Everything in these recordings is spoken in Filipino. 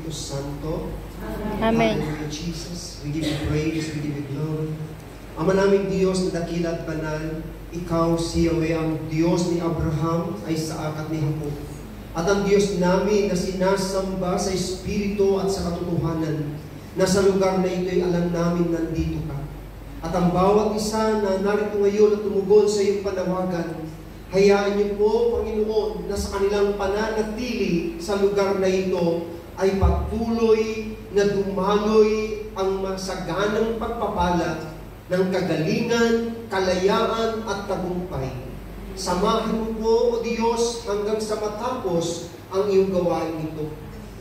Espiritu Santo. Amen. Hallelujah, Jesus. We give you praise, we give you glory. Ama naming Diyos na dakila at banal, Ikaw si Yahweh, ang Diyos ni Abraham ay sa akat ni Jacob. At ang Diyos namin na sinasamba sa Espiritu at sa katotohanan, na sa lugar na ito ay alam namin nandito ka. At ang bawat isa na narito ngayon at tumugon sa iyong panawagan, hayaan niyo po, Panginoon, na sa kanilang pananatili sa lugar na ito ay patuloy na dumaloy ang masaganang pagpapala ng kagalingan, kalayaan at tagumpay. Samahan mo po, O Diyos, hanggang sa matapos ang iyong gawain ito.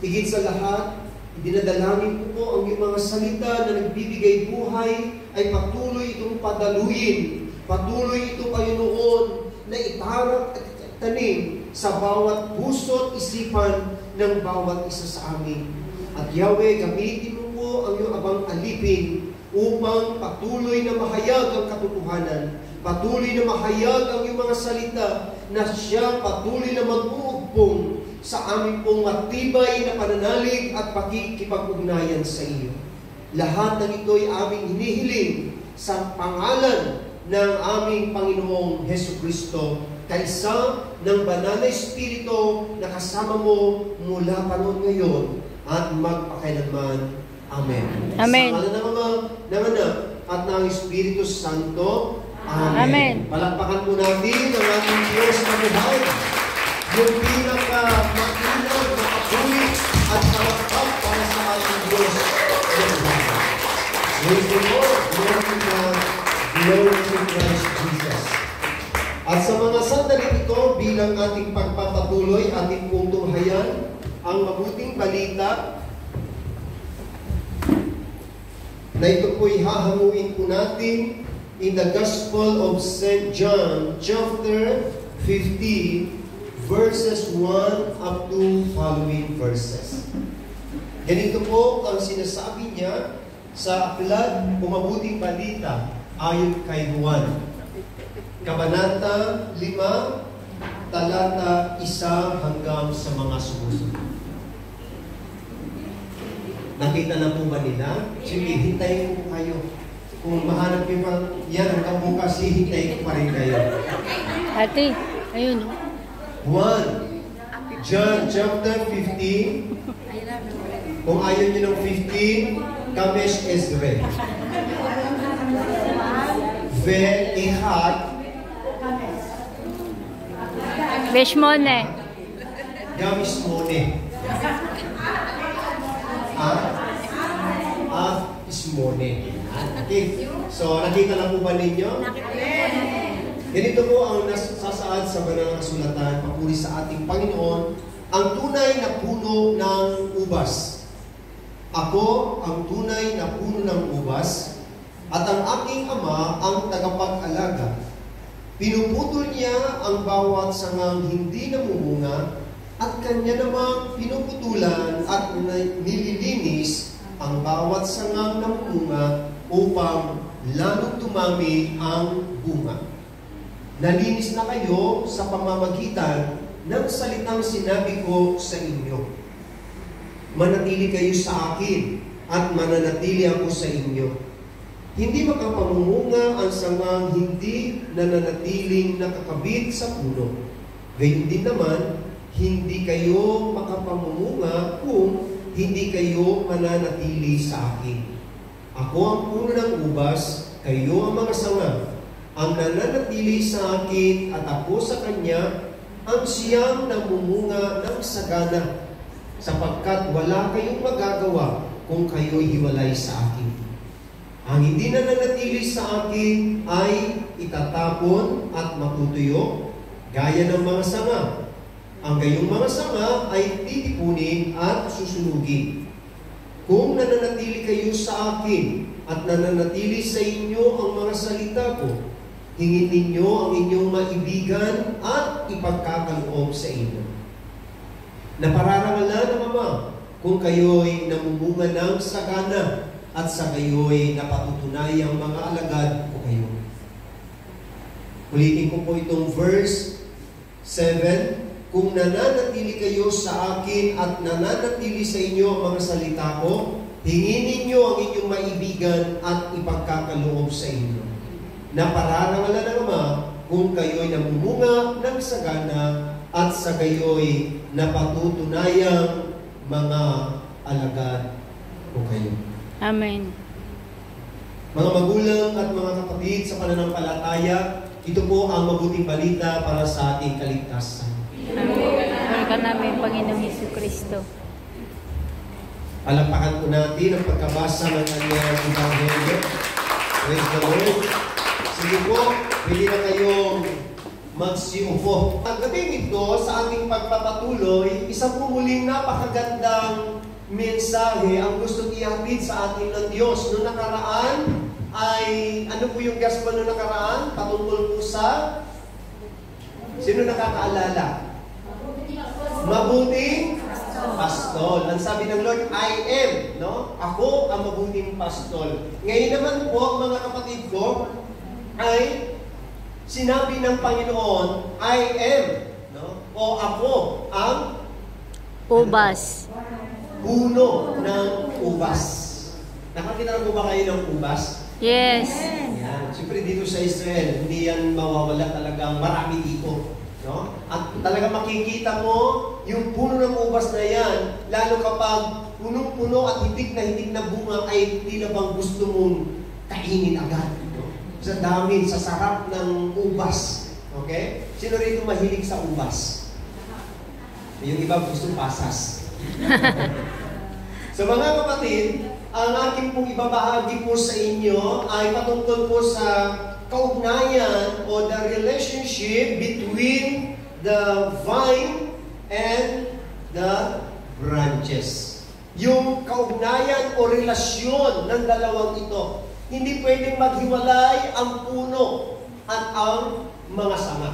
Higit sa lahat, dinadalangin ko po ang iyong mga salita na nagbibigay buhay ay patuloy itong padaluyin. Patuloy ito, Panginoon, na itarak at tanim sa bawat puso at isipan ng bawat isa sa amin. At Yahweh, gamitin mo po ang iyong abang alipin upang patuloy na mahayag ang katotohanan, patuloy na mahayag ang iyong mga salita na siya patuloy na mag-uugbong sa aming pong matibay na pananalig at pakikipag-ugnayan sa iyo. Lahat ng ito ay aming hinihiling sa pangalan ng aming Panginoong Hesukristo, kaisa ng banal na Espiritu na kasama mo mula pa noon ngayon at magpakailanman. Amen. Amen. Sa ngalan ng Ama, ng Anak, at ng Espiritu Santo. Amen. Amen. Palakpakan po natin ang ating Diyos na buhay. Yung pinaka-mainam, makapulit, at kalakpak para sa ating Diyos na buhay. Praise the Lord. Glory to God. Glory to Christ Jesus. At sa mga sandali ito, bilang ating pagpapatuloy, ating pong tunghayan, ang mabuting balita na ito po'y hahanguin po natin in the Gospel of St. John, chapter 15, verses 1 up to following verses. Ganito po ang sinasabi niya sa aklat o mabuting balita ayon kay Juan. Kabanata 5, talata 1 hanggang sa mga sumusunod. Nakita na po ba nila? Sige, hintayin ko kayo. Kung mahanap niyo pa yan hanggang bukas, hintayin ko pa rin kayo. Ate, ayun. 1 John chapter 15. Kung ayaw niyo ng 15, Kamesh Ezre. Ve Ihat. Beshmone. Gamis Mone. Ismone. Okay. So, nakita na po ba ninyo? Ganito po ang nasasaad sa banal na kasulatan, papuri sa ating Panginoon, ang tunay na puno ng ubas. Ako ang tunay na puno ng ubas, at ang aking Ama ang tagapag-alaga. Pinuputol niya ang bawat sangang hindi namumunga, at kanya namang pinuputulan at nililinis ang bawat sangang namumunga upang lalong dumami ang bunga. Nalinis na kayo sa pamamagitan ng salitang sinabi ko sa inyo. Manatili kayo sa akin at mananatili ako sa inyo. Hindi makapamumunga ang sangang hindi nananatiling nakakabit sa puno. Gayun din naman, hindi kayo makapamumunga kung hindi kayo mananatili sa akin. Ako ang puno ng ubas, kayo ang mga sanga. Ang nananatili sa akin at ako sa kanya, ang siyang namumunga ng sagana, sapagkat wala kayong magagawa kung kayo'y hiwalay sa akin. Ang hindi nananatili sa akin ay itatapon at matutuyo, gaya ng mga sanga. Ang gayong mga sanga ay titipunin at susunugin. Kung nananatili kayo sa akin at nananatili sa inyo ang mga salita ko, hingin ninyo ang inyong maibigan at ipagkakaloob sa inyo. Napararangalan ng Ama kung kayo'y namumunga ng sagana at sa kayo'y napatutunayang mga alagad ko kayo. Ulitin ko po itong verse 7. kung nananatili kayo sa akin at nananatili sa inyo ang mga salita ko, hingin ninyo ang inyong maibigan at ipagkakaloob sa inyo. Na pararangalan ng Ama kung kayo'y namumunga ng sagana at sa gayo'y napatutunayang mga alagad ko kayo. Amen. Mga magulang at mga kapatid sa pananampalataya, ito po ang mabuting balita para sa ating kaligtasan. Amen. Ka namin, Panginoong Jesucristo. Palampakan po natin ang pagkabasa ng kanyang Ebanghelyo. Praise the Lord. Sige po, pwede na kayong magsiupo. Ang gabing ito, sa ating pagpapatuloy, isang muling napakagandang mensahe ang gusto ihatid sa atin ng Diyos. Noong nakaraan, ay, ano po yung gospel noong nakaraan? Patungkol po sa, sino nakakaalala? Mabuting pastol. Ang sabi ng Lord, I am, no? Ako ang mabuting pastol. Ngayon naman po, mga kapatid ko, ay sinabi ng Panginoon, I am, no? O ako ang Ubas. puno ng ubas. Nakakita na po ba kayo ng ubas? Yes. Yan. Siyempre dito sa Israel, hindi yan mawawala, talagang marami dito. No? At talaga makikita mo yung puno ng ubas na yan, lalo kapag punong-puno at hitik na bunga ay tila bang gusto mong kainin agad. No? Sa dami, sa sarap ng ubas. Okay? Sino rito mahilig sa ubas? Yung iba gusto pasas. So mga kapatid, ang aking pong ibabahagi po sa inyo ay patungkol po sa kaugnayan o the relationship between the vine and the branches. Yung kaugnayan o relasyon ng dalawang ito. Hindi pwedeng maghiwalay ang puno at ang mga sanga.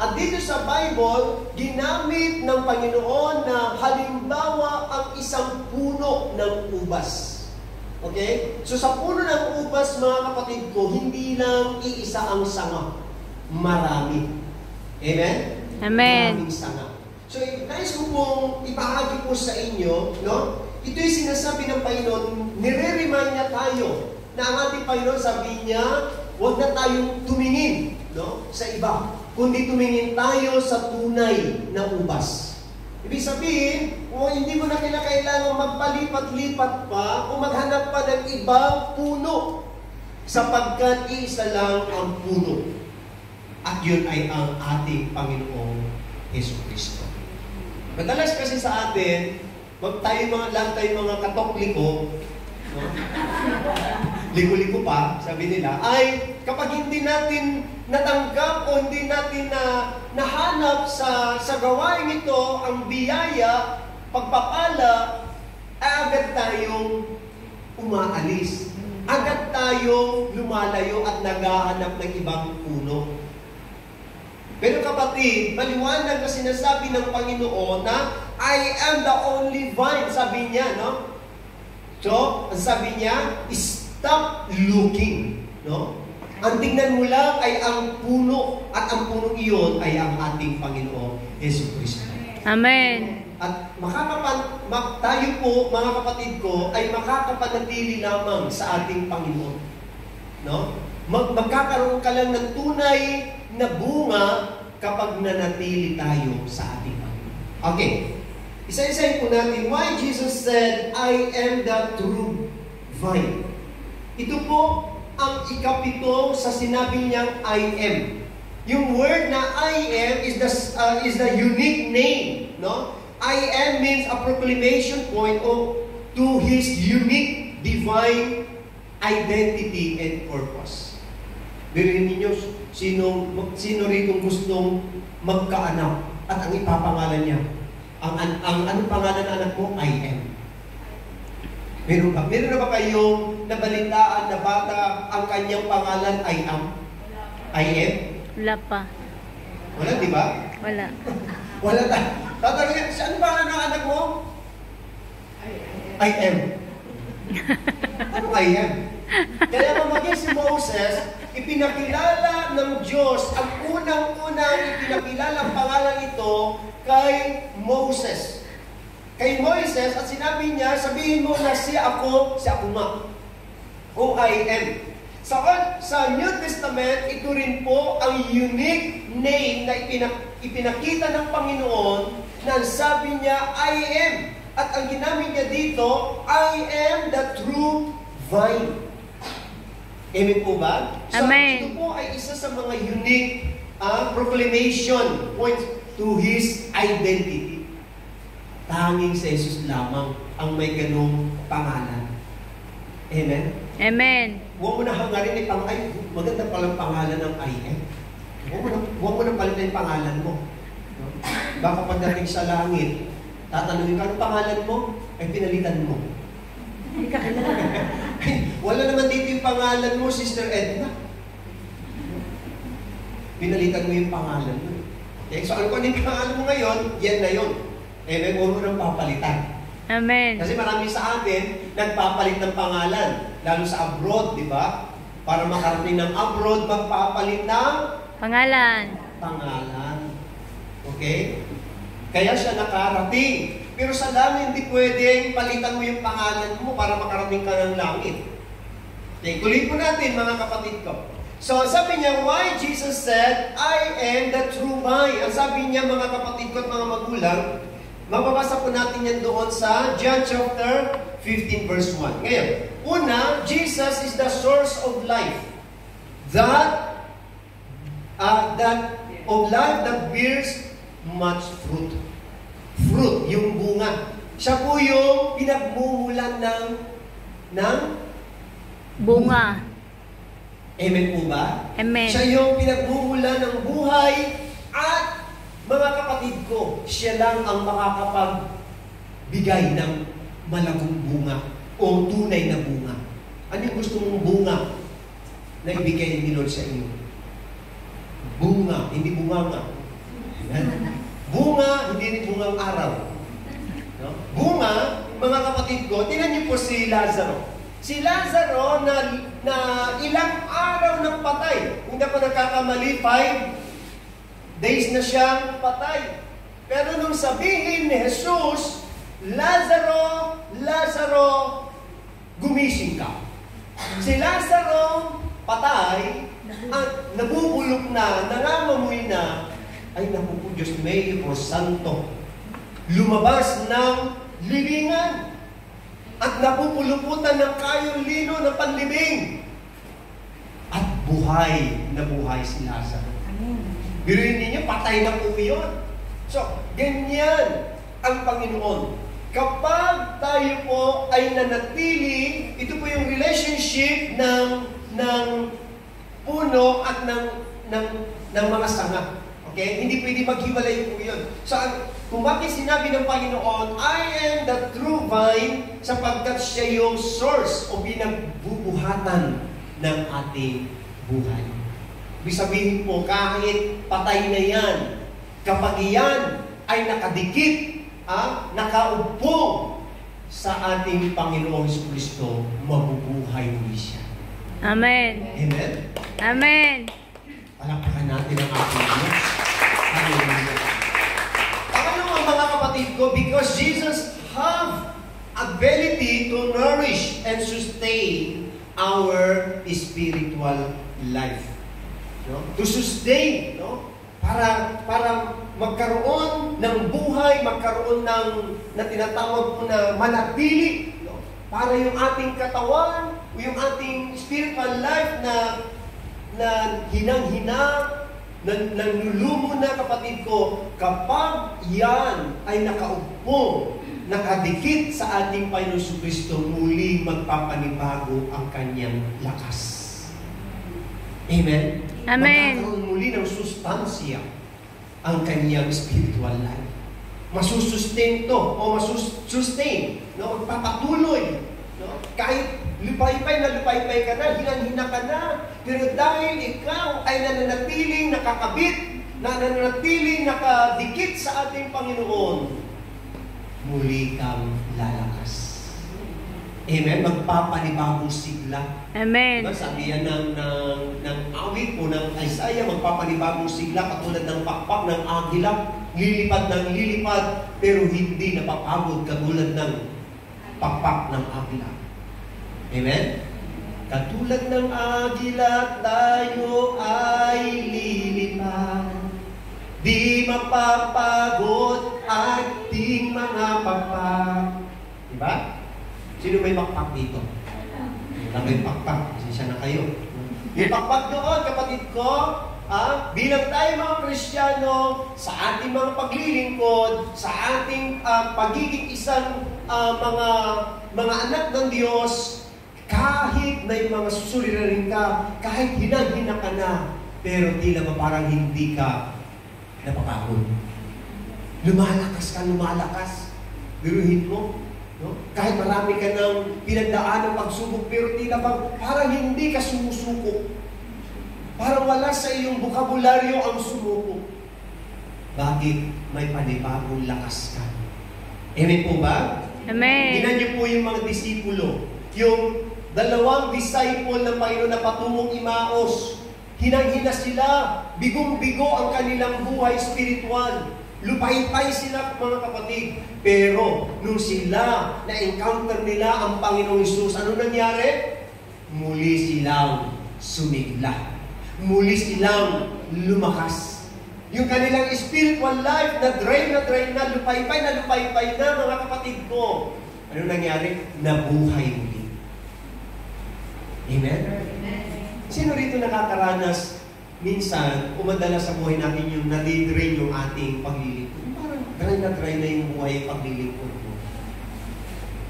At dito sa Bible, ginamit ng Panginoon na halimbawa ang isang puno ng ubas. Okay? So sa puno ng ubas, mga kapatid ko, hindi lang iisa ang sanga. Marami. Amen? Amen. Maraming sanga. So, nais ko pong ibahagi po sa inyo, no? Ito'y sinasabi ng Panginoon, nire-remind niya tayo na ang ating Panginoon, sabi niya, huwag na tayong tumingin, no? Sa iba, kundi tumingin tayo sa tunay na ubas. Ibig sabihin, hindi mo na kailangan magpalipat-lipat pa o maghanap pa ng ibang puno sapagkat isa lang ang puno. At yun ay ang ating Panginoong Jesucristo. Madalas kasi sa atin, lang tayo mga katokliko, no? Liko-liko pa, sabi nila, ay kapag hindi natin natanggap o hindi natin nahanap sa gawain ito ang biyaya, pagpapala, agad tayong umaalis. Agad tayong lumalayo at naghahanap ng ibang puno. Pero kapatid, maliwanag na sinasabi ng Panginoon na I am the only vine, sabi niya, no? So, ang sabi niya, stop looking, no? Ang tingnan mo lang ay ang puno at ang punong iyon ay ang ating Panginoon Jesucristo. Amen. At tayo po, mga kapatid ko, ay makakapanatili lamang sa ating Panginoon. No? Magkakaroon ka lang ng tunay na bunga kapag nanatili tayo sa ating Panginoon. Okay. Isa-isayin po natin why Jesus said, I am the true vine. Ito po ang ikapito sa sinabi niyang I am. Yung word na I am is the unique name, no? I am means a proclamation point to His unique divine identity and purpose. Biruin ninyo, sino rito gustong magkaanak at ang ipapangalan niya? Ang anong pangalan ng anak mo? I am. Meron ba? Meron na ba kayong nabalitaan na bata ang kanyang pangalan I am? I am? Wala pa. Wala, di ba? Wala. Wala na. Tatanungin, saan pangalan ng anak mo? I am. Ano I am? Kaya mamagay si Moses Moses, ipinakilala ng Diyos ang unang-unang ipinakilala pangalan ito kay Moses. Kay Moises, at sinabi niya, sabihin mo na si ako nga. O I am. Sa New Testament, ito rin po ang unique name na ipinakita ng Panginoon na sabi niya, I am. At ang ginamit niya dito, I am the true vine. Amen po ba? Amen. Ito po ay isa sa mga unique proclamation points to His identity. Tanging sa Jesus lamang ang may ganong pangalan. Amen? Amen. Huwag mo na hangarin ay maganda palang pangalan ng I am. Huwag mo na palitin yung pangalan mo. Baka pagdating sa langit, tatanungin ka, anong pangalan mo? Ay pinalitan mo. Wala naman dito yung pangalan mo, Sister Edna. Pinalitan mo yung pangalan mo. Okay? So, ano yung pangalan mo ngayon, yan na yun. Amen, huwag mo nang papalitan. Amen. Kasi marami sa atin, nagpapalit ng pangalan. Lalo sa abroad, di ba? Para makarating ng abroad, magpapalit ng Pangalan. Okay? Kaya siya nakarating. Pero sa langit, hindi pwedeng palitan mo yung pangalan mo para makarating ka ng langit. Okay, kulit po natin mga kapatid ko. So, sabi niya, why Jesus said, I am the true vine. Ang sabi niya mga kapatid ko at mga magulang, mababasa po natin yan doon sa John chapter 15 verse 1. Ngayon, una, Jesus is the source of life. That of life that bears much fruit. Fruit, yung bunga. Siya po yung pinagmumulan ng Bunga. Amen po ba? Amen. Siya yung pinagmumulan ng buhay at mga kapatid ko, siya lang ang makakapagbigay ng malagong bunga o tunay na bunga. Ano yung gusto mong bunga na ibigay ni Lord sa iyo? Bunga, hindi bunganga. Bunga, hindi rin bungang araw. No? Bunga, mga kapatid ko, tingnan niyo po si Lazaro. Si Lazaro na ilang araw ng patay. Kung na pa nagkakamali, 5 days na siyang patay. Pero nung sabihin ni Jesus, Lazaro, Lazaro, gumising ka. Si Lazaro, patay, at nabubulok na, nangangamoy na, ay naku po Diyos, may Santo. Lumabas ng libingan at napupuluputan ng kayong lino ng panlibing. At buhay na buhay si Lazaro. Biruin ninyo, patay na po yun. So, ganyan ang Panginoon. Kapag tayo po ay nanatili, ito po yung relationship ng puno at ng mga sanga. Okay? Hindi pwede maghiwalay po yun. So, kung bakit sinabi ng Panginoon, I am the true vine, sapagkat siya yung source o pinagbubuhatan ng ating buhay. Ibig sabihin po, kahit patay na yan, kapag yan ay nakadikit, nakaupo sa ating Panginoong Jesucristo, mabubuhay muli siya. Amen. Amen? Amen. Palakpakan natin ang ating Diyos. Hallelujah. Pangalawa mga kapatid ko, because Jesus have ability to nourish and sustain our spiritual life. No? To sustain, no? Para magkaroon ng buhay, magkaroon ng na tinatawag po na manatili, no? Para yung ating katawan, yung ating spiritual life na hinang-hina, nanlulumo na kapatid ko, kapag yan ay nakaupo, nakadikit sa ating Panginoon Jesucristo, muli magpapanibago ang kanyang lakas. Amen? Amen. Magkakaroon muli ng sustansya ang kanyang spiritual life. Masusustain to, o masusustain, no? Magpapatuloy. No? Kahit lupay-pay ka na, hinang-hina ka na, pero dahil ikaw ay nananatiling nakakabit, nananatiling nakadikit sa ating Panginoon, muli kang lalakas. Amen? Magpapanibagong sigla. Amen. Diba? Sabi yan ng awit po ng Isaiah, magpapanibagong sigla katulad ng pakpak ng agila, lilipad ng lilipad, pero hindi napapagod katulad ng pakpak ng agila. Amen? Katulad ng agila, tayo ay lilipad. Di mapapagod ating mga pakpak. Diba? Sino may pakpak dito? Wala may pakpak. Pasensya na kayo. May pakpak doon, kapatid ko. Bilang tayo mga Kristiyano, sa ating mga paglilingkod, sa ating pagiging isang mga anak ng Diyos, kahit may mga susuliranin ka, kahit hinang-hina ka na, pero tila ba parang hindi ka napapagod. Lumalakas ka, lumalakas. Biruhin mo. No? Kahit marami ka ng pinagdaan ng pagsubok, pero tila bang parang hindi ka sumusuko. Parang wala sa iyong bokabularyo ang sumuko. Bakit? May panibagong lakas ka. Amen po ba? Amen. Tingnan niyo po yung mga disipulo. Yung 2 disciple ng Panginoon na patungong Imaos. Hinang-hina sila. Bigong-bigo ang kanilang buhay spiritual. Lupay-pay sila, mga kapatid. Pero, nung sila na-encounter nila ang Panginoong Hesus, ano nangyari? Muli silang sumigla. Muli silang lumakas. Yung kanilang spiritual life na drain na, lupay-pay na, mga kapatid ko. Ano nangyari? Nabuhay muli. Amen? Sino rito nakakaranas minsan, madalas sa buhay natin yung nadidrain yung ating paglilingkod. Parang dry na yung buhay paglilingkod mo.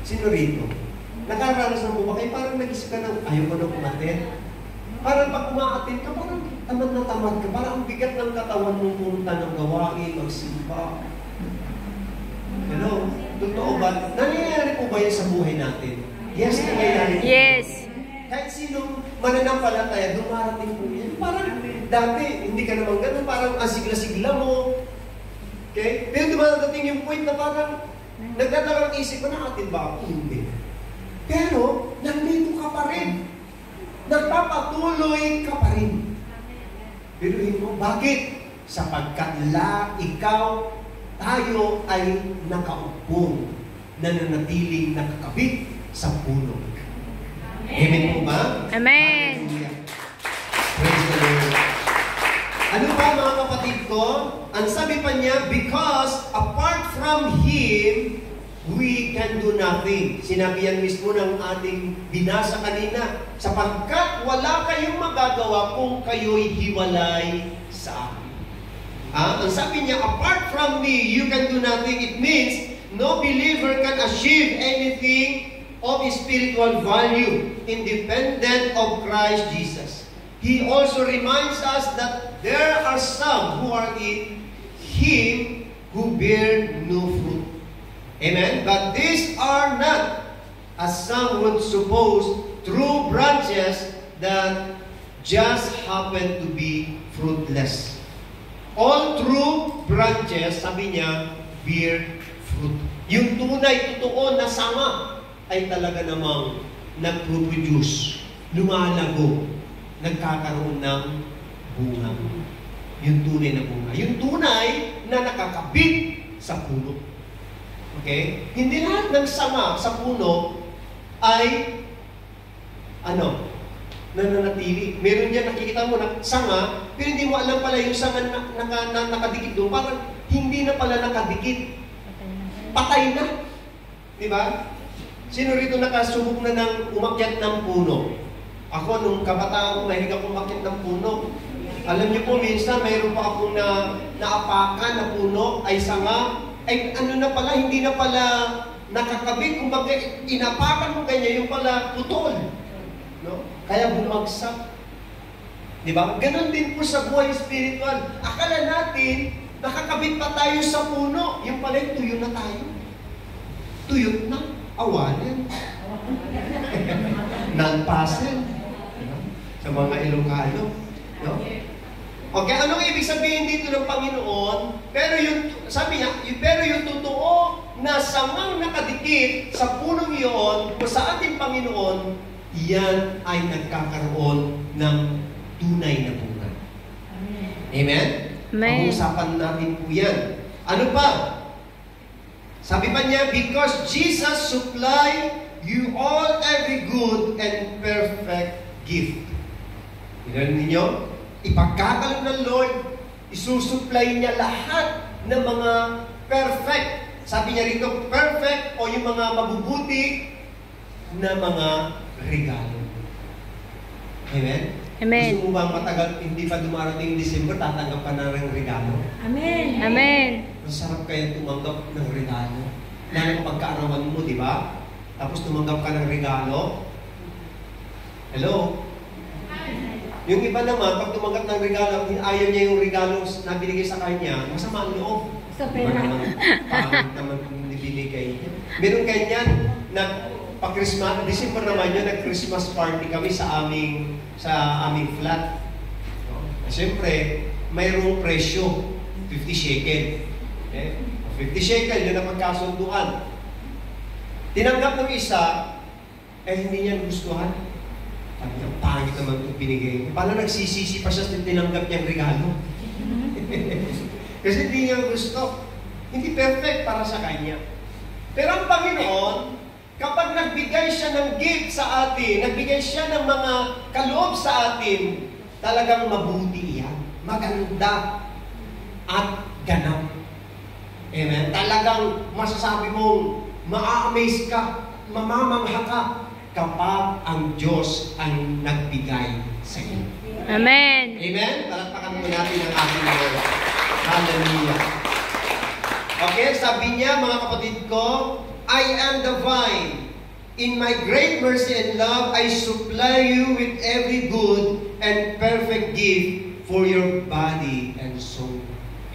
Sino rito? Nakaranas ng buhay, parang nag-isip ka ng ayaw ko na umatin. Parang pag umaatin ka, parang tamad na tamad ka. Parang ang bigat ng katawan mong punta ng gawain, magsimba. Hello? Totoo ba? Nangyayari po ba yan sa buhay natin? Yes, nangyayari. Yes. Kahit sinong mananampalataya, dumarating po yan. Parang dati, hindi ka naman ganun, parang asigla-sigla mo. Okay? Pero dumadating yung point na parang nagdadalawang isip mo na atin ba ako? Hindi. Pero, nandito ka pa rin. Nagpapatuloy ka pa rin. Biruin mo, bakit? Sapagkat ikaw, tayo ay nakaupong, nananatiling nakakabit sa puno. Amen po ba? Amen. Praise the Lord. Ano ba mga kapatid ko? Ang sabi pa niya, because apart from Him, we can do nothing. Sinabi yan mismo ng ating binasa kanina. Sapagkat wala kayong magagawa kung kayo'y hiwalay sa akin. Ang sabi niya, apart from me, you can do nothing. It means, no believer can achieve anything of spiritual value independent of Christ Jesus. He also reminds us that there are some who are in Him who bear no fruit. Amen? But these are not, as some would suppose, true branches that just happen to be fruitless. All true branches, sabi niya, bear fruit. Yung tunay, totoo na sama ay talaga namang nag-produce, lumalago, nagkakaroon ng bunga. Yung tunay na bunga. Yung tunay na nakakabit sa puno. Okay? Hindi lahat ng sanga sa puno ay nananatili. Meron dyan, nakikita mo na sanga, pero hindi mo alam pala yung sanga na nakadikit doon. Parang hindi na pala nakadikit. Patay na. Diba? Sino rito nakasubok na ng umakyat ng puno? Ako, nung kabataan ko, mahilig ako umakyat ng puno. Alam niyo po, minsan, mayroon pa akong naapakan na puno, ay sanga, ay ano na pala, hindi na pala nakakabit. Kung inapakan mo ganyan, yung pala putol. No? Kaya bumagsak. Diba? Ganon din po sa buhay spiritual. Akala natin, nakakabit pa tayo sa puno. Yung pala, tuyo na tayo. Tuyot na. Awanin. Non-passive. Sa mga Ilocano. No? Okay, anong ibig sabihin dito ng Panginoon? Pero yung, sabi niya, pero yung totoo na sangang nakadikit sa punong iyon o sa ating Panginoon, yan ay nagkakaroon ng tunay na buhay. Amen? Pag-uusapan natin po yan. Ano pa? Sabi pa niya, because Jesus supply you all every good and perfect gift. Tingnan ninyo, ipagkakalo ng Lord, isusupply niya lahat ng mga perfect. Sabi niya rito, perfect o yung mga mabubuti na mga regalo. Amen? Amen. Gusto mo bang matagal, hindi pa dumarating yung December, tatanggap ka na ng regalo? Amen. Amen. Masarap kaya tumanggap ng regalo. Lalo kapag kaarawan mo, di ba? Tapos tumanggap ka ng regalo. Hello? Yung iba naman, pag tumanggap ng regalo, ayaw niya yung regalo na binigay sa kanya, masama ang loob. Sa pera. Pangit naman binigay niya. Meron ganyan, pa-Christmas, December naman yun, nag-Christmas party kami sa aming flat. Siyempre, mayroong presyo, 50 shekel. Okay? 50 shekel, yun ang magkasunduan. Tinanggap ng isa, hindi niya gustuhan. Sabi niya, pangit naman itong binigay. Paano nagsisisi pa siya sa tinanggap niyang regalo? Kasi hindi niya gusto. Hindi perfect para sa kanya. Pero ang Panginoon, kapag nagbigay siya ng gift sa atin, nagbigay siya ng mga kaloob sa atin, talagang mabuti yan. Maganda at ganap. Amen? Talagang masasabi mong ma-amaze ka, mamamangha ka kapag ang Diyos ang nagbigay sa iyo. Amen. Amen? Palakpakan mo natin ang ating Lord. Hallelujah. Okay, sabi niya, mga kapatid ko, I am the vine. In my great mercy and love, I supply you with every good and perfect gift for your body and soul.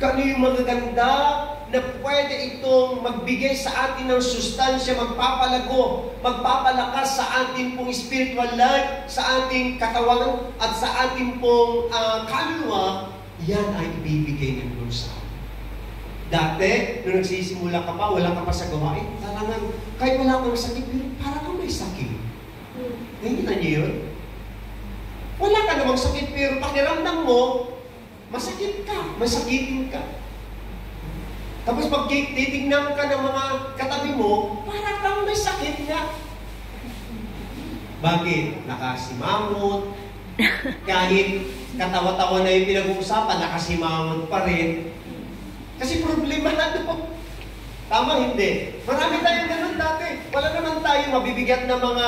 Kano yung magaganda na pwede itong magbigay sa atin ng sustansya, magpapalago, magpapalakas sa ating pong spiritual life, sa ating katawan at sa ating pong kaluluwa, yan ay ibibigay ng Lord sa atin. Dati, nung nagsisimula ka pa, wala ka pa sa gawain, talagang, kahit wala kang sakit, parang kang may sakit. Hindi na niyo yun? Wala ka namang sakit, pero pakiramdam mo, masakit ka, masakitin ka. Tapos pag titignan ka ng mga katabi mo, parang kang may sakit nga. Bakit? Nakasimangot. Kahit katawa-tawa na yung pinag-uusapan, nakasimangot pa rin. Kasi problema na ito. Tama, hindi. Marami tayong ganun dati. Wala naman tayong mabibigat na mga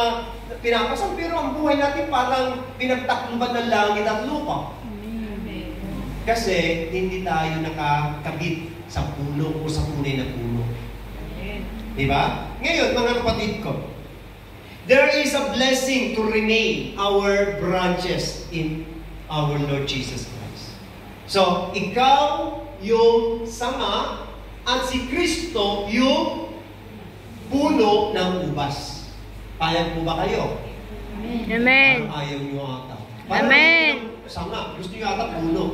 pinapasan, pero ang buhay natin parang pinagtakluban ng langit at lupa. Kasi hindi tayo nakakabit sa puno o sa tunay na puno. Diba? Ngayon, mga kapatid ko, there is a blessing to remain our branches in our Lord Jesus Christ. So, ikaw yung sanga at si Kristo yung puno ng ubas. Payag po ba kayo? Amen. Parang ayaw nyo ata. Amen. Sanga, gusto nyo ata puno.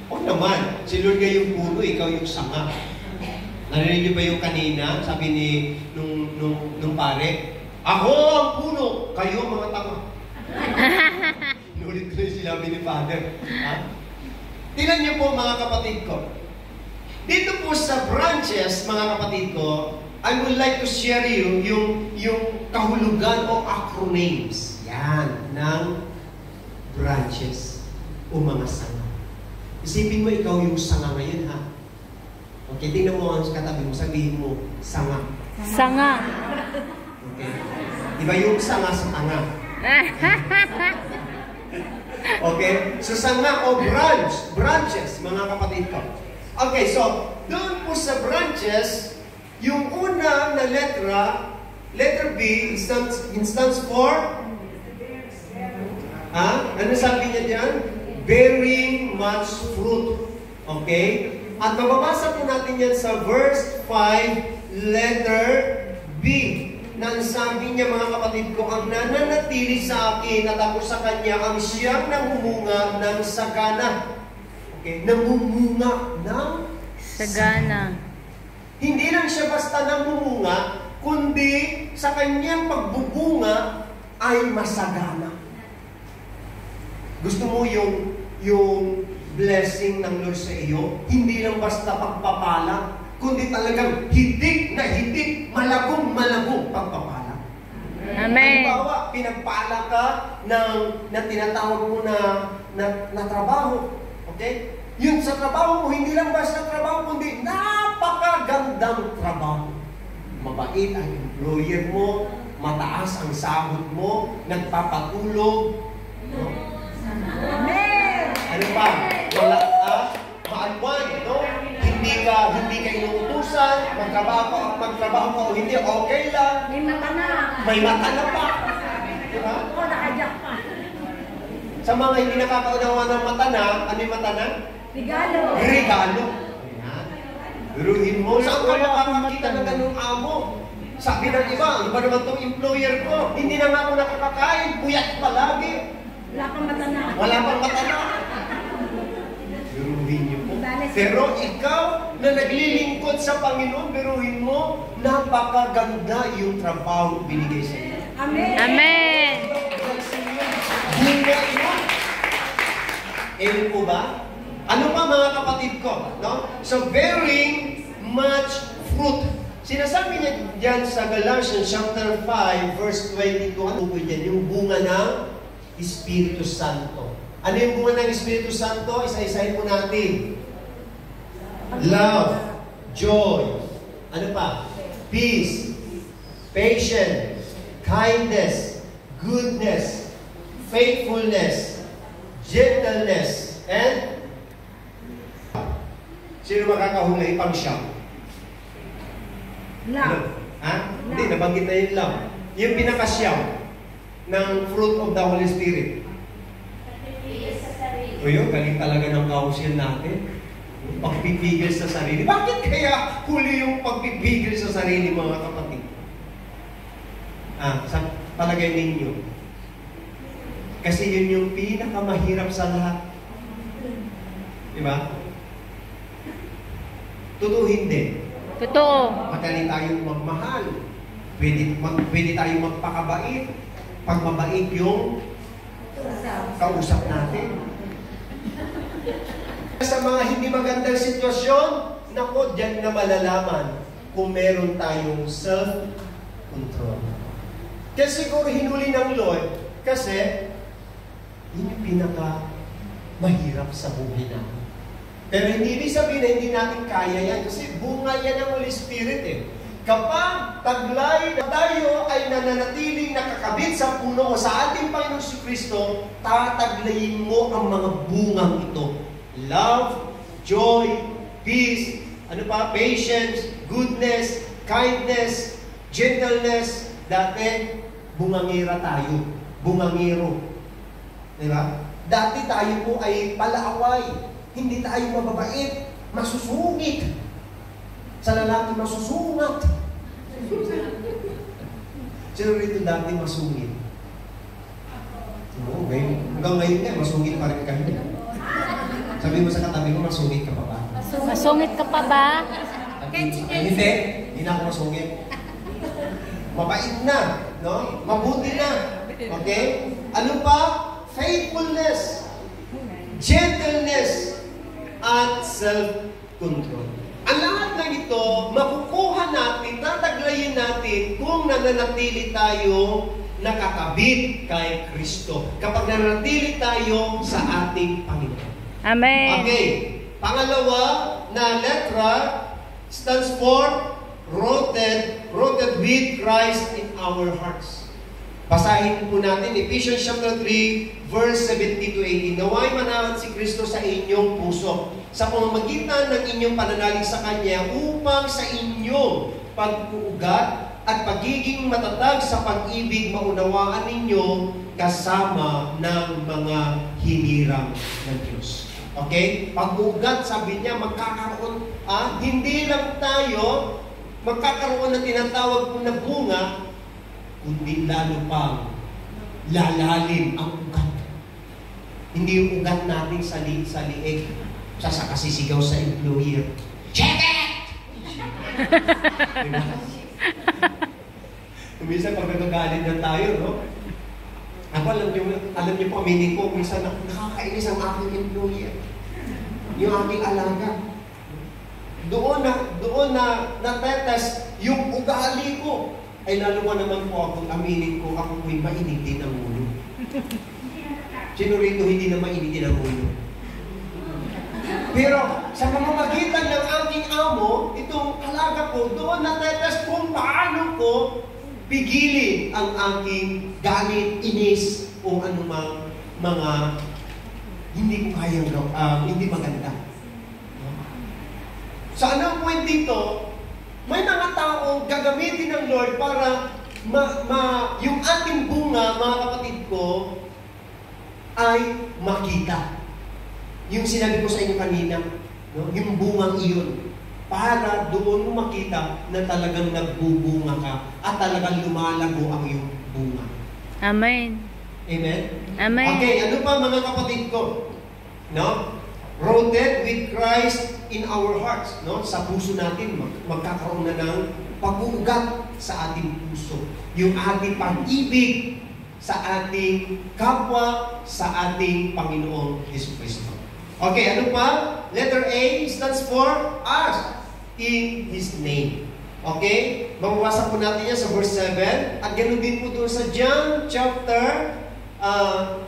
O naman, si Lord nga yung puno, ikaw yung sanga. Narinig niyo ba yung kanina? Sabi ni nung pare, ako ang puno, kayo mga tanga. Nulit ko yung sinabi ni Father. Tingnan niyo po mga kapatid ko. Dito po sa branches, mga kapatid ko, I would like to share you yung kahulugan o acronyms. Yan, ng branches o mga sanga. Isipin mo ikaw yung sanga ngayon, ha? Okay, tingnan mo ang katabi mo, sabihin mo, sanga. Sanga. Okay. Iba yung sanga sa tanga. Okay? So, sanga o branches, mga kapatid ko. Okay, so, doon po sa branches, yung una na letter B, stands for? Ano sabi niya dyan? Bearing much fruit. Okay? At mababasa po natin yan sa verse 5, letter B. Na sabi niya, mga kapatid ko, ang nananatili sa akin at ako sa kanya, ang siyang nangumunga ng sagana. Okay? Nangumunga ng Sagana. Hindi lang siya basta namumunga, kundi sa kanyang pagbubunga ay masagana. Gusto mo yung blessing ng Lord sa iyo? Hindi lang basta pagpapala, kundi talagang hitik na hitik, malagong pagpapala. Amen. Halimbawa, pinagpala ka na tinatawag mo na trabaho. Okay? Yun sa trabaho mo, hindi lang basta trabaho, kundi napakagandang trabaho. Mabait ang employer mo, mataas ang sahod mo, nagpapatulog. No? Amen. Ano pa? Wala ka, maalwan, no? Hindi ka inuutusan, magtrabaho ka o hindi, okay lang. May mata na pa. Diba? Nakajak pa. Sa mga hindi nakakaunawa ng mata na, ano yung mata na? Regalo. Regalo. Ayan. Biruhin mo, saan ka makakakita ng ganung amo? Sabi ng iba naman itong employer ko, hindi na nga ako nakakakain, puyat palagi. Wala pang mata na. Wala pang mata na. Biruhin niyo po. Pero ikaw na naglilingkod sa Panginoon, biruhin mo, napakaganda yung trabaho binigay sa iyo. Amen. Amen. Bunga yun. Ewan po ba? Ano pa mga kapatid ko? No? So, bearing much fruit. Sinasabi niya dyan sa Galatians chapter 5, verse 22, ano po dyan? Yung bunga ng Espiritu Santo. Ano yung bunga ng Espiritu Santo? Isa-isahin po natin. Love, joy, ano pa? Peace, patience, kindness, goodness, faithfulness, gentleness, and sino makakahuli pang siyam? Love. Ha? Hindi, nabanggit na yung love. Yung pinakasyam ng fruit of the Holy Spirit. O yun, galing talaga ng counsel natin. Pagpipigil sa sarili. Bakit kaya huli yung pagpipigil sa sarili, mga kapatid? Sa palagay ninyo. Kasi yun yung pinakamahirap sa lahat. Diba? Totoo hindi. Totoo. Madali tayong magmahal. Pwede tayong magpakabait. Pag mabait yung kausap natin. Sa mga hindi magandang sitwasyon, nako, diyan na malalaman kung meron tayong self-control. Kaya siguro hinuli ng Lord, kasi yun yung mahirap sa buhay natin. Pero hindi ibig sabihin na hindi natin kaya yan, kasi bunga yan ng Holy Spirit eh. Kapag taglay na tayo ay nananatiling nakakabit sa puno o sa ating Panginoon si Kristo, tataglayin mo ang mga bungang ito. Love, joy, peace, patience, goodness, kindness, gentleness. Dati, bungangira tayo. Bungangiro. Diba? Dati tayo po ay palaaway. Hindi tayo mababait. Masusungit. Sa lalaki, masusungat. Sino rito dati masungit? Oo, hanggang ngayon nga, masungit pa rin kami. Sabi mo sa katabi mo, masungit ka pa ba? Masungit ka pa ba? Hindi na ako masungit. Mabait na, no? Mabuti na. Okay? Ano pa? Faithfulness, gentleness, at self-control. Ang lahat na ito, makukuha natin, tataglayin natin kung nananatili tayo nakakabit kay Kristo. Kapag nananatili tayo sa ating Panginoon. Amen. Okay. Pangalawa na letra stands for rooted with Christ in our hearts. Basahin po natin Ephesians chapter 3 verse 70 to 80. Naway manahan si Kristo sa inyong puso sa pamamagitan ng inyong pananalig sa Kanya upang sa inyong pag-uugat at pagiging matatag sa pag-ibig maunawaan ninyo kasama ng mga hinirang ng Diyos. Okay? Pag-ugat, sabi niya, magkakaroon, hindi lang tayo magkakaroon ng tinatawag kong na bunga, kundi lalo pang lalalim ang ugat. Hindi yung ugat natin sa liig, sa kasisigaw sa employer. check it! Diba? Minsan pag nagagalit na tayo, no? Ako, alam niyo po, aminin ko, minsan nakakainis ang aking employee. Yung aking alaga. Doon na natetest yung ugali ko. Ay lalo naman po ako, aminin ko, ako po'y mainitin ang ulo. Sino rito hindi na mainitin ang ulo? Pero sa pamamagitan ng aking amo, itong alaga ko, doon natetest kung paano ko pigilin ang aking galit, inis, o anumang mga hindi ko kayang hindi maganda. So anong point dito? May mga taong gagamitin ng Lord para yung ating bunga, mga kapatid ko, ay makita. Yung sinabi ko sa inyo kanina, no? Yung bungang iyon. Para doon mo makita na talagang nagbubunga ka at talagang lumalago ang iyong bunga. Amen. Amen? Amen. Okay, ano pa mga kapatid ko? No? Rooted with Christ in our hearts. No? Sa puso natin, magkakaroon na ng pag-uugat sa ating puso. Yung ating pag-ibig sa ating kapwa, sa ating Panginoong Jesucristo. Okay, ano pa? Letter A stands for us in His name. Okay? Mababasa po natin yan sa verse 7. At ganoon din po doon sa John chapter 14,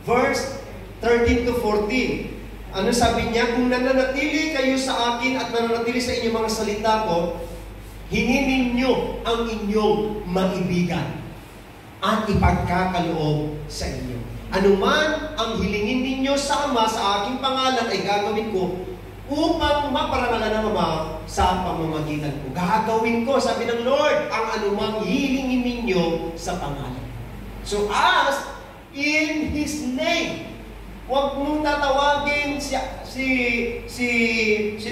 verse 13 to 14. Ano sabi niya? Kung nananatili kayo sa akin at nananatili sa inyong mga salita ko, hingin ninyo ang inyong maibigan at ipagkakaloob sa inyo. Anuman ang hilingin ninyo sa Ama sa aking pangalan ay gagawin ko upang maparangalan ng Ama sa pamamagitan ko. Gagawin ko, sabi ng Lord, ang anumang hilingin ninyo sa pangalan. So ask in His name. Huwag mong tatawagin sino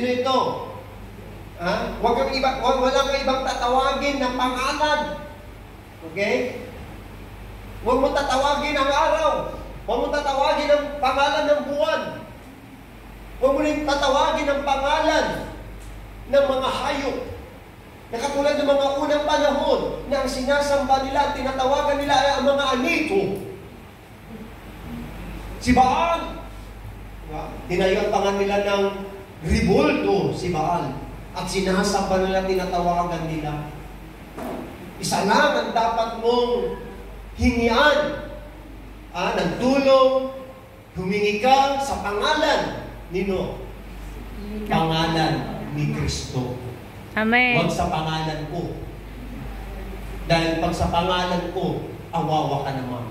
ito? Ha? Wala kang ibang tatawagin na pangalan. Okay? Huwag mo tatawagin ang araw. Huwag mo tatawagin ang pangalan ng buwan. Huwag mo rin tatawagin ang pangalan ng mga hayop. Na katulad ng mga unang panahon na ang sinasamba nila at tinatawagan nila ay ang mga anito. Si Baal. Tinayuan pa nga nila ng Riboldo, si Baal. At sinasamba nila, tinatawagan nila. Isa lang ang dapat mong hingian ng tulong, humingi ka sa pangalan nino. Pangalan ni Kristo. Amen. Huwag sa pangalan ko. Dahil pag sa pangalan ko, awawa ka naman.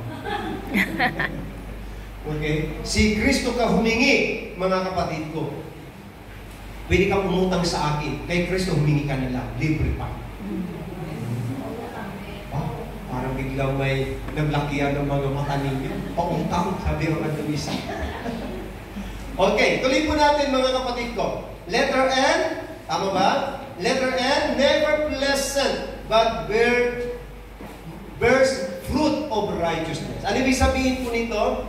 Okay? Si Kristo ka humingi, mga kapatid ko. Pwede kang umutang sa akin. Kay Kristo humingi ka na lang. Libre pa. Parang biglang may naglakihan ng mga mata ninyo. Pautang, sabi ng Adonisa. Okay, tuloy po natin mga kapatid ko. Letter N, tama ba? Letter N, never pleasant, but bears fruit of righteousness. Ano ibig sabihin po nito?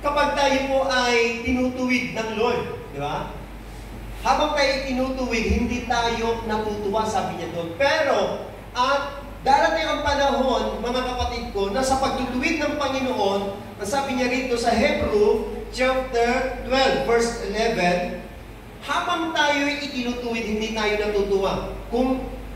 Kapag tayo po ay tinutuwid ng Lord, di ba? Habang tayo tinutuwid, hindi tayo natutuwa, sabi niya doon. Pero, at darating ang panahon, mga kapatid ko, na sa pagtutuwid ng Panginoon, ang sabi niya rito sa Hebrew, chapter 12, verse 11, habang tayo itinutuwid, hindi tayo natutuwa,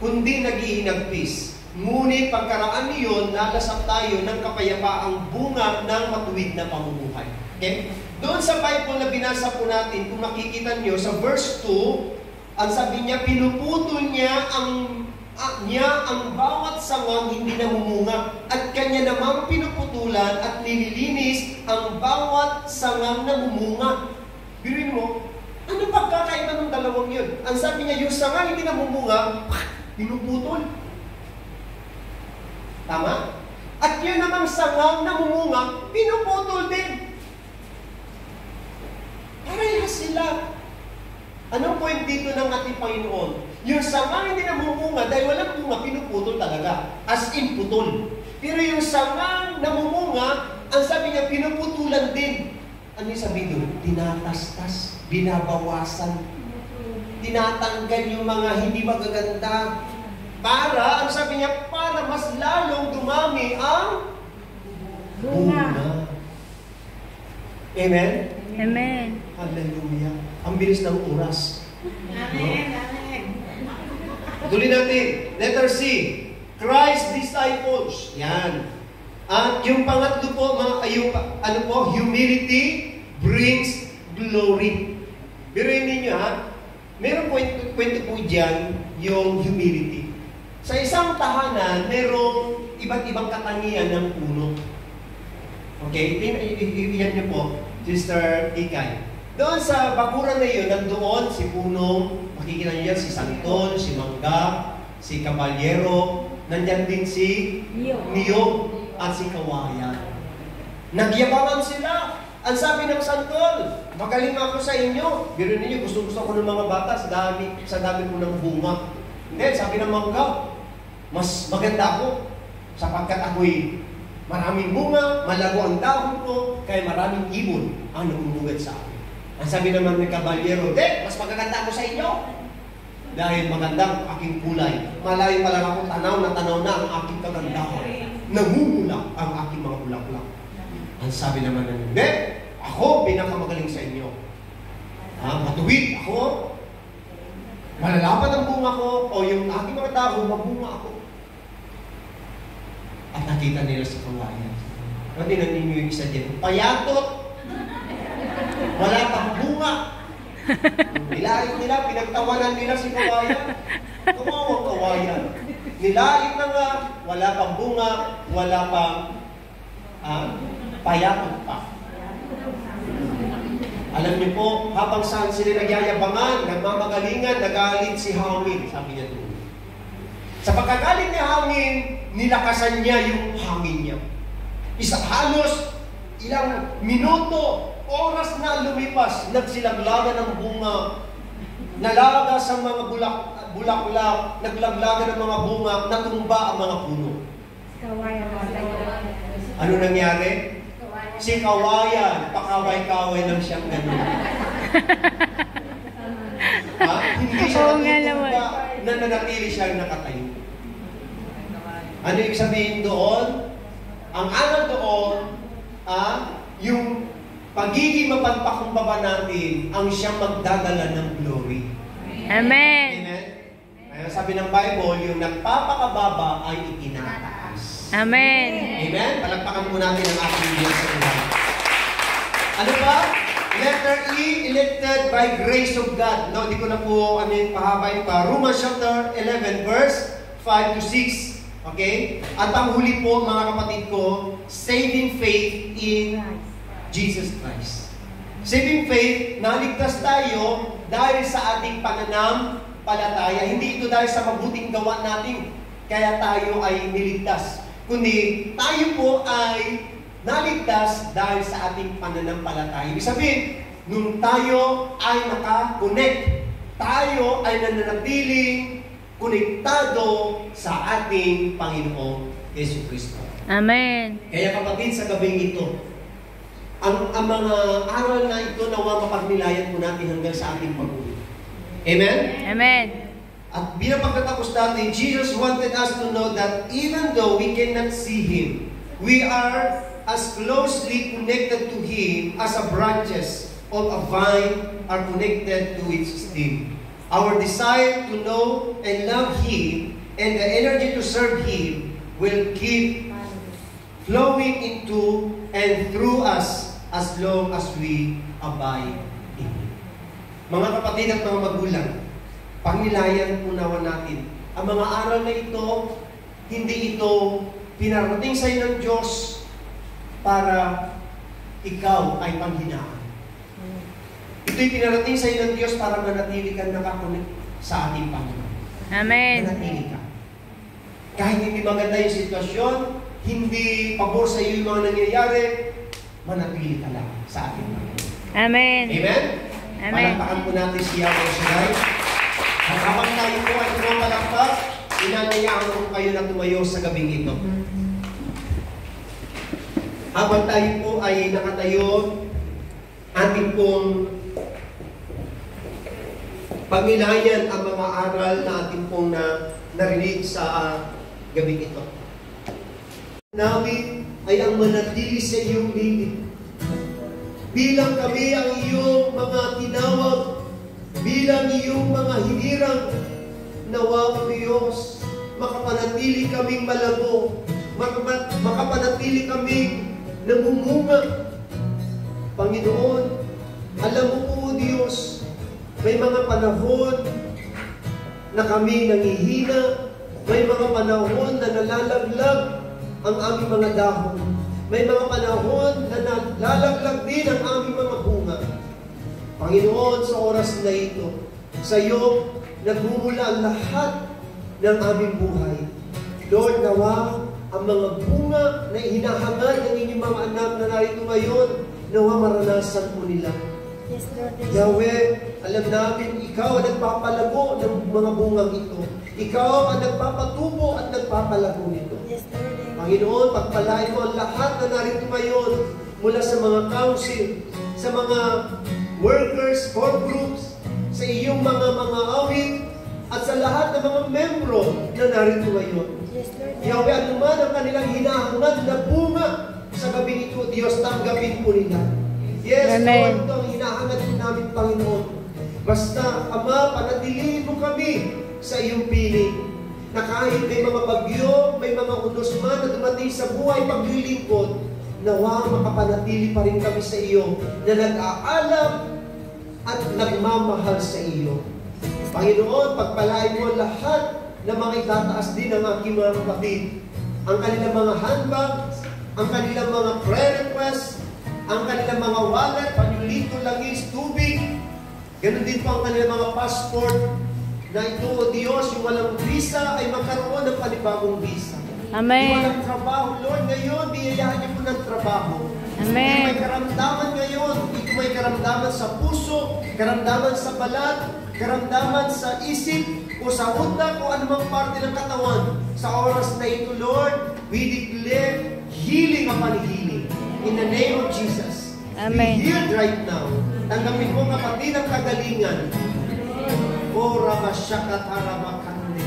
kundi naghihinagpis. Ngunit pagkaraan niyon, nalasap tayo ng kapayapaang bunga ng matuwid na pamumuhay. Okay? Doon sa Bible na binasa po natin, kung makikita nyo, sa verse 2, ang sabi niya, pinuputol niya ang bawat sangang hindi namumunga at kanya namang pinuputulan at nililinis ang bawat sangang namumunga. Biruin mo, ano pagkakaiba ng dalawang yun? Ang sabi niya, yung sangang hindi namumunga, pinuputol. Tama? At yun namang sangang namumunga, pinuputol din. Parehas sila. Anong point dito ng ating Panginoon? Yung sangang hindi namumunga, dahil walang bunga, pinuputol talaga. As in, putol. Pero yung sangang namumunga, ang sabi niya, pinuputulan din. Ano yung sabi doon? Tinatastas, binabawasan. tinatanggal yung mga hindi magaganda. Para, ang sabi niya, para mas lalong dumami ang bunga. Amen? Amen. Hallelujah. Ang bilis ng oras. Amen. Amen. Tuloy natin. Letter C. Christ disciples. Yan. At yung pangatlo po, humility brings glory. Biruin ninyo ha, meron kwento po dyan yung humility. Sa isang tahanan, merong iba't ibang katangian ng puno. Okay? Iyan niyo po, Sister Ikay. Doon sa bakuran na yun, nandoon si punong, makikita niyo yan, si Santol, si Mangga, si Caballero, nandyan din si Niyog at si Kawayan. Nagyabangan sila. Ang sabi ng Santol, magaling ako sa inyo. Biro ninyo, gusto ko ng mga bata sa dami ko ng bunga. Hindi, sabi ng Mangga, mas maganda ako sapagkat ako'y maraming bunga, malago ang dahon ko, kaya maraming ibon ang namumugat sa akin. Ang sabi naman ng Caballero, mas magaganda ako sa inyo. Dahil magandang aking kulay. Malayo pa lang ako, tanaw na ang aking kagandahan. Namumula ang aking mga bulaklak. Ang sabi naman ng hindi, ako pinakamagaling sa inyo. Matuwid ako. Malalapat ang bunga ko, o yung aking mga tao, mabunga ako. At nakita nila sa Kawayan. Pwede na ninyo yung isa dyan. Payatot! Wala pang bunga! Nilait nila, pinagtawanan nila si Kawayan. Tumawang Kawayan. Nilait na nga, wala pang bunga, wala pang payatot pa. Alam niyo po, habang saan sila nagyayabangan, nagmamagalingan, nagalit si hangin, sabi niya doon. Sa pagkagalit ni hangin, nilakasan niya yung hangin niya. Halos ilang minuto, oras na lumipas, nagsilaglagan ng bunga, nalaga sa mga bulaklak, naglaglagan ng mga bunga, natumba ang mga puno. Ano nangyari? Si Kawayan, pakaway-kaway lang siyang gano'n. Hindi siya natutumba, nananatili siya nakatayo. Ano ibig sabihin doon? Ang aral doon, yung pagiging mapagpakumbaba natin ang siyang magdadala ng glory. Amen. Amen? Kaya sabi ng Bible, yung nagpapakababa ay itinataas. Amen. Amen? Palagpakan po natin ang ating Diyos sa buhay. Ano ba? Letter E, elected by grace of God. No, hindi ko na po pahabay pa. Romans chapter 11, verse 5 to 6. Okay? At ang huli po, mga kapatid ko, saving faith in Jesus Christ. Saving faith, naligtas tayo dahil sa ating pananampalataya. Hindi ito dahil sa mabuting gawa natin, kaya tayo ay niligtas. Kundi tayo po ay naligtas dahil sa ating pananampalataya. Ibig sabihin, nung tayo ay naka-connect, tayo ay nananatiling konektado sa ating Panginoong Jesucristo. Amen. Kaya kapatid, sa gabing ito, ang mga aral na ito nawa mapagnilayan po natin hanggang sa ating pag-uwi. Amen? Amen. At bilang pagkatapos natin, Jesus wanted us to know that even though we cannot see Him, we are as closely connected to Him as a branches of a vine are connected to its stem. Our desire to know and love Him and the energy to serve Him will keep flowing into and through us as long as we abide in Him. Mga kapatid at mga magulang, pagnilayan po naman natin. Ang mga aral na ito, hindi ito pinarating sa iyo ng Diyos para ikaw ay panghinaan. Ito'y pinarating sa iyo ng Diyos para manatili kang nakakunik sa ating Panginoon. Amen. Manatili ka. Kahit hindi maganda yung sitwasyon, hindi pabor sa iyo yung mga nangyayari, manatili ka lang sa ating Panginoon. Amen. Amen? Amen. Palakpakan po natin si Yahweh Shaddai. At habang tayo po ay tumapalakpak, inanayaan ko kayo na tumayo sa gabing ito. Habang tayo po ay nakatayo, ating pong pagnilayan ang mga aral na ating pong narinig sa gabi ito. Namin ay ang manatili sa iyong lilit. Bilang kami ang iyong mga tinawag, bilang iyong mga hinirang, nawa o Diyos, makapanatili kaming malabo, makapanatili kaming namumunga. Panginoon, alam mo po Diyos, may mga panahon na kami nangihina, may mga panahon na nalalaglag ang aming mga dahon. May mga panahon na nalalaglag din ang aming mga bunga. Panginoon, sa oras na ito, sa iyo, nagmumula ang lahat ng aming buhay. Lord, nawa ang mga bunga na hinahangad ng inyong mga anak na narito ngayon, nawa maranasan po nila. Yes, Lord. Yahweh, alam namin, ikaw ang nagpapalago ng mga bungang ito. Ikaw ang nagpapatubo at nagpapalago nito. Yes, Lord. Panginoon, pagpalain mo ang lahat na narito ngayon mula sa mga council, sa mga workers, core groups, sa iyong mga awit, at sa lahat ng mga membro na narito ngayon. Yes, Lord. Yahweh, anuman ang kanilang hinahangad na bunga sa gabi ito, Diyos, tanggapin po nila. Yes, Amen. Lord, ito ang hinahangad po namin, Panginoon. Basta, Ama, panatilihin mo kami sa iyong piling. Na kahit may mga bagyo, may mga unos man na dumating sa buhay paglilingkod, nawa makapanatili pa rin kami sa iyo na nag-aalam at nagmamahal sa iyo. Panginoon, pagpalain mo lahat na mga itataas din ng aking mga kapatid. Ang kanilang mga handbags, ang kanilang mga prayer requests, ang kanilang mga wallet, panyulito, langis, tubig. Ganon din po ang kanilang mga passport. Na ito, O Diyos, yung walang visa ay magkaroon ng panibagong visa. Amen. Yung walang trabaho, Lord, ngayon, biyayahan niyo po ng trabaho. Amen. Ito may karamdaman ngayon, ito may karamdaman sa puso, karamdaman sa balat, karamdaman sa isip, o sa utak, o anumang parte ng katawan. Sa oras na ito, Lord, we declare healing upon healing. In the name of Jesus. Amen. Be healed right now. Tanggapin mo kapatid ang kagalingan. Ora masyakatarabakande.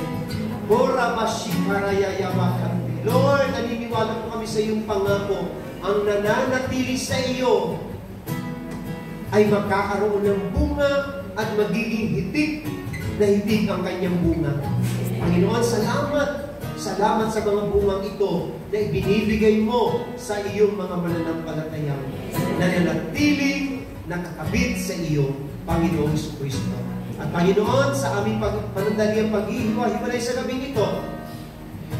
Ora mashikarayayabakande. Lord, naniniwala po kami sa iyong pangako. Ang nananatili sa iyo ay magkakaroon ng bunga at magiging hitik na hitik ang kanyang bunga. Panginoon, salamat. Salamat sa mga bungang ito na ibinibigay mo sa iyong mga mananampalatayang nananatiling nakakabit sa iyo, Panginoong Jesucristo. At Panginoon, sa aming panandaliang pag-ihiwa-hiwalay sa gabing ito,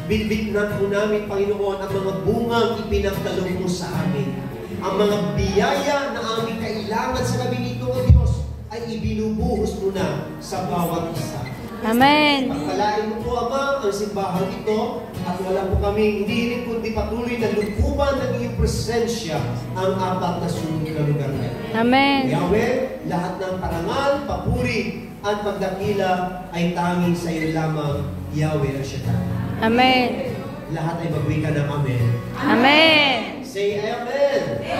bitbitnan po namin, Panginoon, ang mga bungang ipinagdalong mo sa amin. Ang mga biyaya na aming kailangan sa gabing ito, O Diyos, ay ibinubuhos mo na sa bawat isa. Amen. Pagpalain mo po, Ama, ang simbahan ito, at wala po kami hindi rin kundi patuloy na lukuban ng iyong presensya ang apat na sunod na lugar na ito. Amen. Yahweh, lahat ng parangal, papuri, at pagdakila ay tanging sa iyo lamang, Yahweh ang Shaddai. Amen. Lahat ay magwika ng Amen. Amen. Say Amen.